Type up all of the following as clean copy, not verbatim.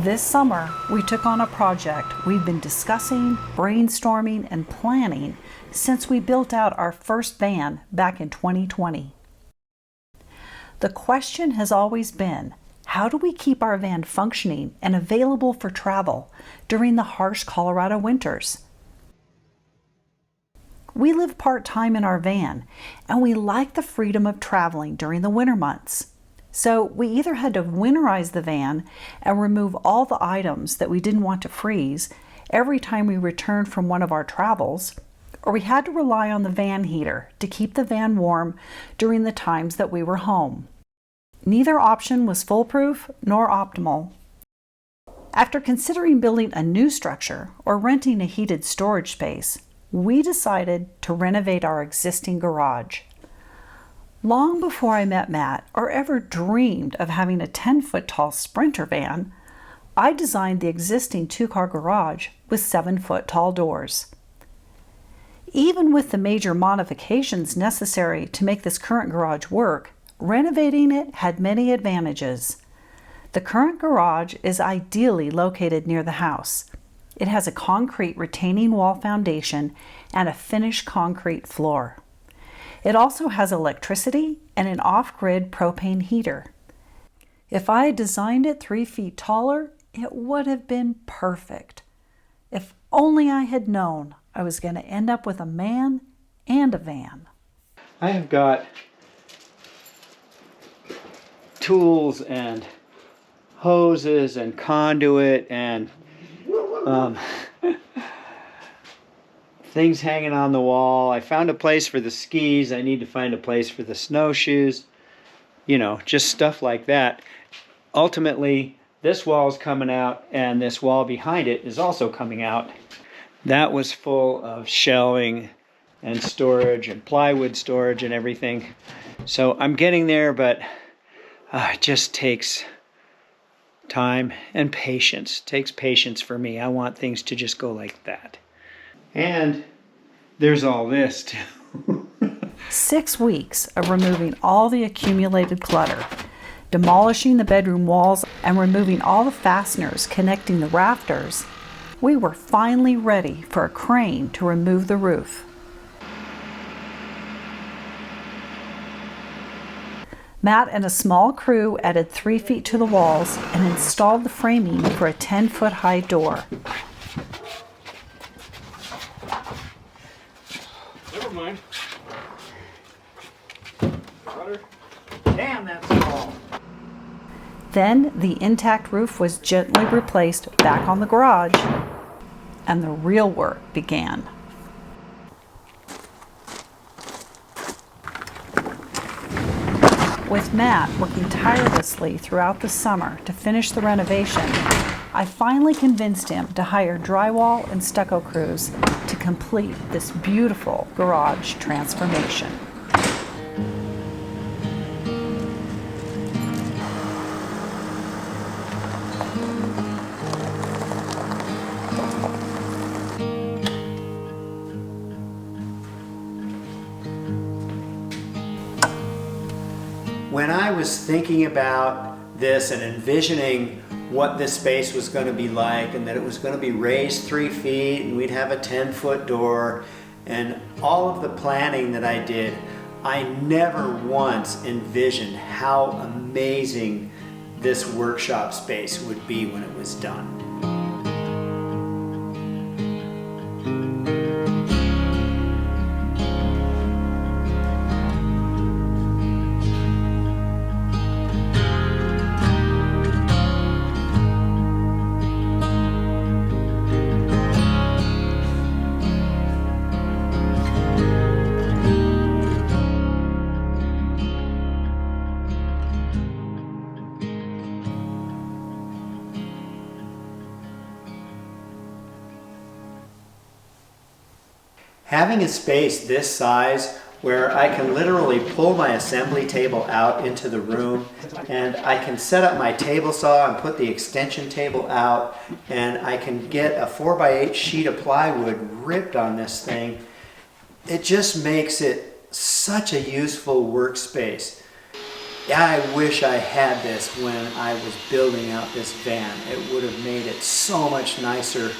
This summer, we took on a project we've been discussing, brainstorming, and planning since we built out our first van back in 2020. The question has always been, how do we keep our van functioning and available for travel during the harsh Colorado winters? We live part-time in our van, and we like the freedom of traveling during the winter months. So we either had to winterize the van and remove all the items that we didn't want to freeze every time we returned from one of our travels, or we had to rely on the van heater to keep the van warm during the times that we were home. Neither option was foolproof nor optimal. After considering building a new structure or renting a heated storage space, we decided to renovate our existing garage. Long before I met Matt or ever dreamed of having a 10-foot tall Sprinter van, I designed the existing 2-car garage with 7-foot tall doors. Even with the major modifications necessary to make this current garage work, renovating it had many advantages. The current garage is ideally located near the house. It has a concrete retaining wall foundation and a finished concrete floor. It also has electricity and an off-grid propane heater. If I had designed it 3 feet taller, it would have been perfect. If only I had known I was going to end up with a man and a van. I have got tools and hoses and conduit and things hanging on the wall. I found a place for the skis. I need to find a place for the snowshoes. You know, just stuff like that. Ultimately, this wall is coming out and this wall behind it is also coming out. That was full of shelving and storage and plywood storage and everything. So I'm getting there, but it just takes time and patience. It takes patience for me. I want things to just go like that. And there's all this too. 6 weeks of removing all the accumulated clutter, demolishing the bedroom walls, and removing all the fasteners connecting the rafters, we were finally ready for a crane to remove the roof. Matt and a small crew added 3 feet to the walls and installed the framing for a 10-foot high door. Never mind. Water. Damn, that's small. Then the intact roof was gently replaced back on the garage, and the real work began. With Matt working tirelessly throughout the summer to finish the renovation, I finally convinced him to hire drywall and stucco crews to complete this beautiful garage transformation. When I was thinking about this and envisioning what this space was going to be like, and that it was going to be raised 3 feet and we'd have a 10-foot door, and all of the planning that I did, I never once envisioned how amazing this workshop space would be when it was done. Having a space this size where I can literally pull my assembly table out into the room, and I can set up my table saw and put the extension table out, and I can get a 4x8 sheet of plywood ripped on this thing. It just makes it such a useful workspace. I wish I had this when I was building out this van. It would have made it so much nicer.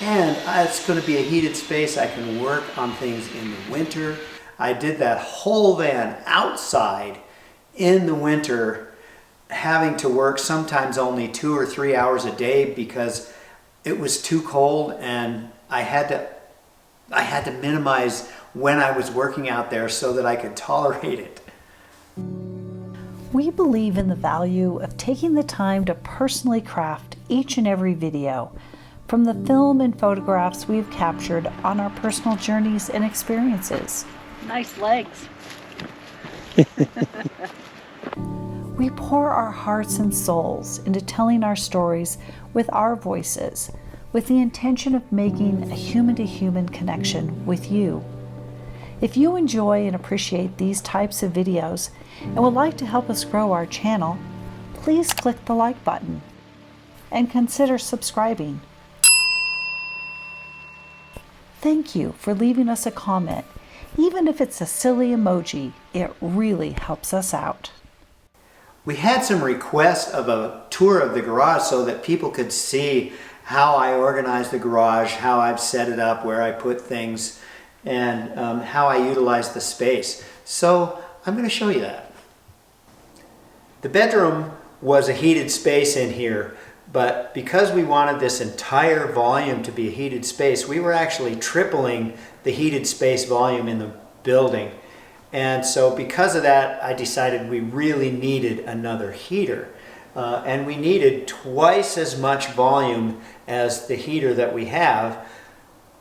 And it's going to be a heated space. I can work on things in the winter. I did that whole van outside in the winter, having to work sometimes only 2 or 3 hours a day because it was too cold, and I had to minimize when I was working out there so that I could tolerate it. We believe in the value of taking the time to personally craft each and every video from the film and photographs we've captured on our personal journeys and experiences. Nice legs. We pour our hearts and souls into telling our stories with our voices, with the intention of making a human-to-human connection with you. If you enjoy and appreciate these types of videos and would like to help us grow our channel, please click the like button and consider subscribing. Thank you for leaving us a comment. Even if it's a silly emoji, it really helps us out. We had some requests of a tour of the garage so that people could see how I organize the garage, how I've set it up, where I put things, and how I utilize the space. So I'm going to show you that. The bedroom was a heated space in here, but because we wanted this entire volume to be a heated space, we were actually tripling the heated space volume in the building. And so because of that, I decided we really needed another heater. And we needed twice as much volume as the heater that we have.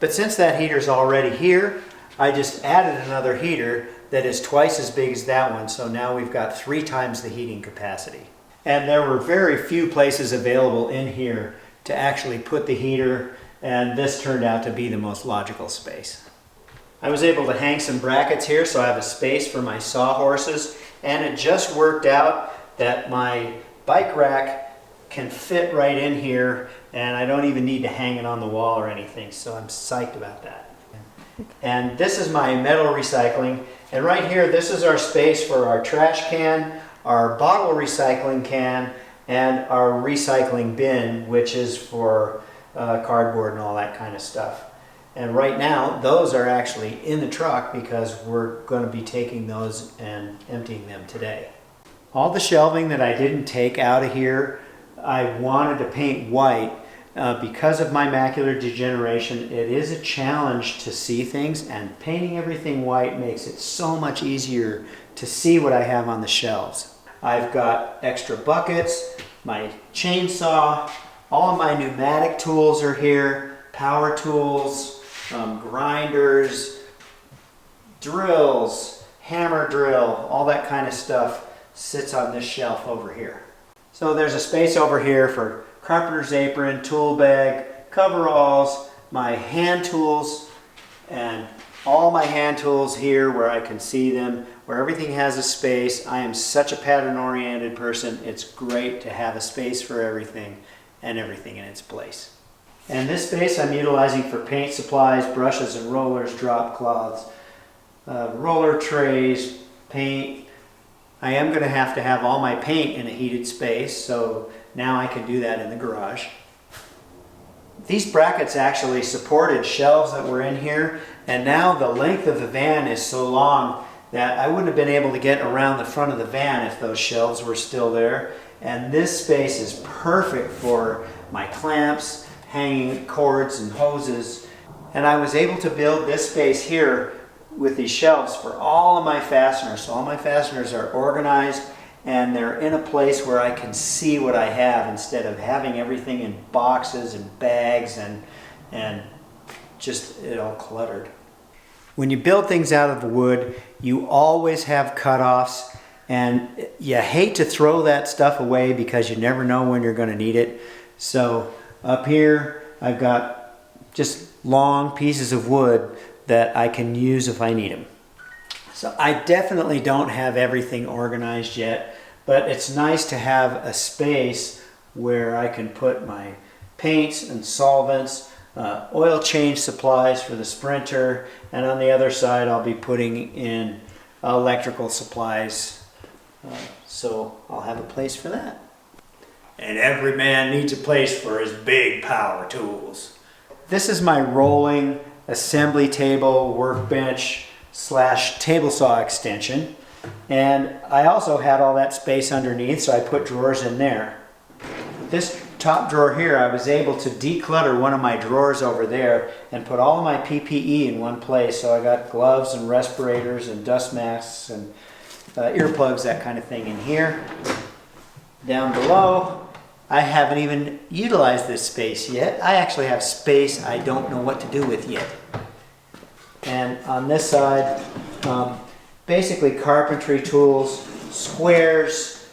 But since that heater's already here, I just added another heater that is twice as big as that one. So now we've got 3 times the heating capacity. And there were very few places available in here to actually put the heater, and this turned out to be the most logical space. I was able to hang some brackets here so I have a space for my sawhorses, and it just worked out that my bike rack can fit right in here, and I don't even need to hang it on the wall or anything, so I'm psyched about that. And this is my metal recycling, and right here this is our space for our trash can, our bottle recycling can, and our recycling bin, which is for cardboard and all that kind of stuff. And right now those are actually in the truck because we're going to be taking those and emptying them today. All the shelving that I didn't take out of here, I wanted to paint white. Because of my macular degeneration, it is a challenge to see things, and painting everything white makes it so much easier to see what I have on the shelves. I've got extra buckets, my chainsaw, all of my pneumatic tools are here, power tools, grinders, drills, hammer drill, all that kind of stuff sits on this shelf over here. So there's a space over here for carpenter's apron, tool bag, coveralls, my hand tools, and all my hand tools here where I can see them, where everything has a space. I am such a pattern-oriented person. It's great to have a space for everything and everything in its place. And this space I'm utilizing for paint supplies, brushes and rollers, drop cloths, roller trays, paint. I am going to have all my paint in a heated space, so now I can do that in the garage. These brackets actually supported shelves that were in here, and now the length of the van is so long that I wouldn't have been able to get around the front of the van if those shelves were still there. And this space is perfect for my clamps, hanging cords and hoses. And I was able to build this space here with these shelves for all of my fasteners. So all my fasteners are organized and they're in a place where I can see what I have instead of having everything in boxes and bags and just it all cluttered. When you build things out of wood, you always have cutoffs, and you hate to throw that stuff away because you never know when you're going to need it. So up here I've got just long pieces of wood that I can use if I need them. So I definitely don't have everything organized yet, but it's nice to have a space where I can put my paints and solvents, oil change supplies for the Sprinter, and on the other side I'll be putting in electrical supplies, So I'll have a place for that. And every man needs a place for his big power tools. This is my rolling assembly table, workbench / table saw extension. And I also had all that space underneath, so I put drawers in there. This top drawer here, I was able to declutter one of my drawers over there and put all of my PPE in one place. So I got gloves and respirators and dust masks and earplugs, that kind of thing in here. Down below, I haven't even utilized this space yet. I actually have space I don't know what to do with yet. And on this side, basically carpentry tools, squares,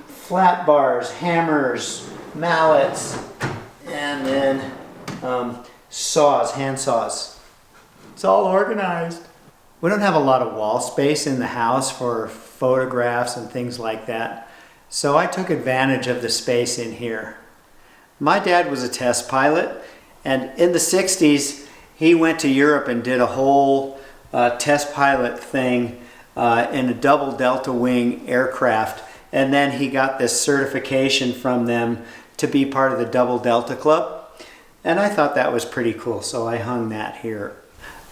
flat bars, hammers, mallets, and then saws, hand saws. It's all organized. We don't have a lot of wall space in the house for photographs and things like that, so I took advantage of the space in here. My dad was a test pilot, and in the 60s he went to Europe and did a whole test pilot thing in a double delta wing aircraft, and then he got this certification from them to be part of the Double Delta Club, and I thought that was pretty cool, so I hung that here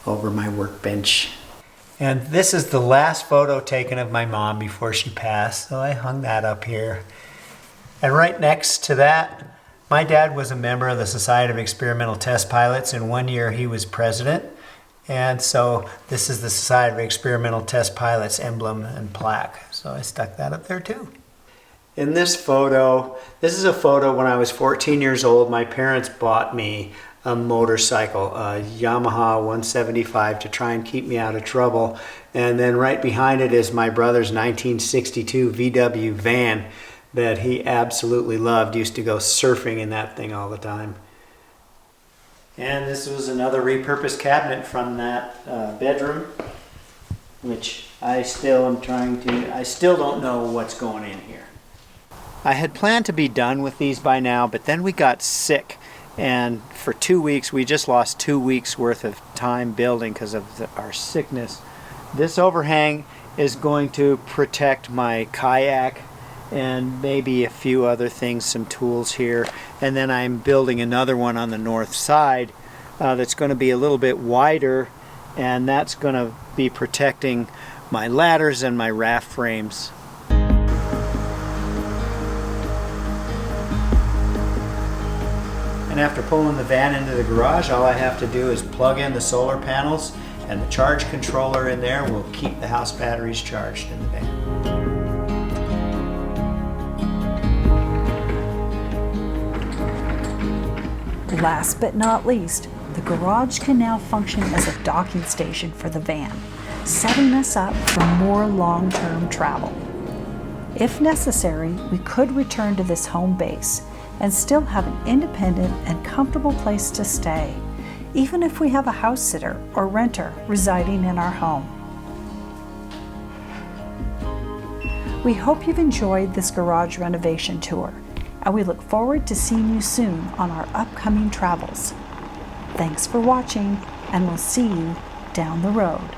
over my workbench. And this is the last photo taken of my mom before she passed, so I hung that up here. And right next to that, my dad was a member of the Society of Experimental Test Pilots, and one year he was president. And so this is the Society of Experimental Test Pilots emblem and plaque. So I stuck that up there too. In this photo, this is a photo when I was 14 years old. My parents bought me a motorcycle, a Yamaha 175, to try and keep me out of trouble. And then right behind it is my brother's 1962 VW van that he absolutely loved. Used to go surfing in that thing all the time. And this was another repurposed cabinet from that bedroom, which I still don't know what's going in here. I had planned to be done with these by now, but then we got sick. And for 2 weeks, we just lost 2 weeks worth of time building because of our sickness. This overhang is going to protect my kayak and maybe a few other things, some tools here. And then I'm building another one on the north side that's going to be a little bit wider, and that's going to be protecting my ladders and my raft frames. And after pulling the van into the garage, all I have to do is plug in the solar panels, and the charge controller in there will keep the house batteries charged in the van. Last but not least, the garage can now function as a docking station for the van, setting us up for more long-term travel. If necessary, we could return to this home base and still have an independent and comfortable place to stay, even if we have a house sitter or renter residing in our home. We hope you've enjoyed this garage renovation tour, and we look forward to seeing you soon on our upcoming travels. Thanks for watching, and we'll see you down the road.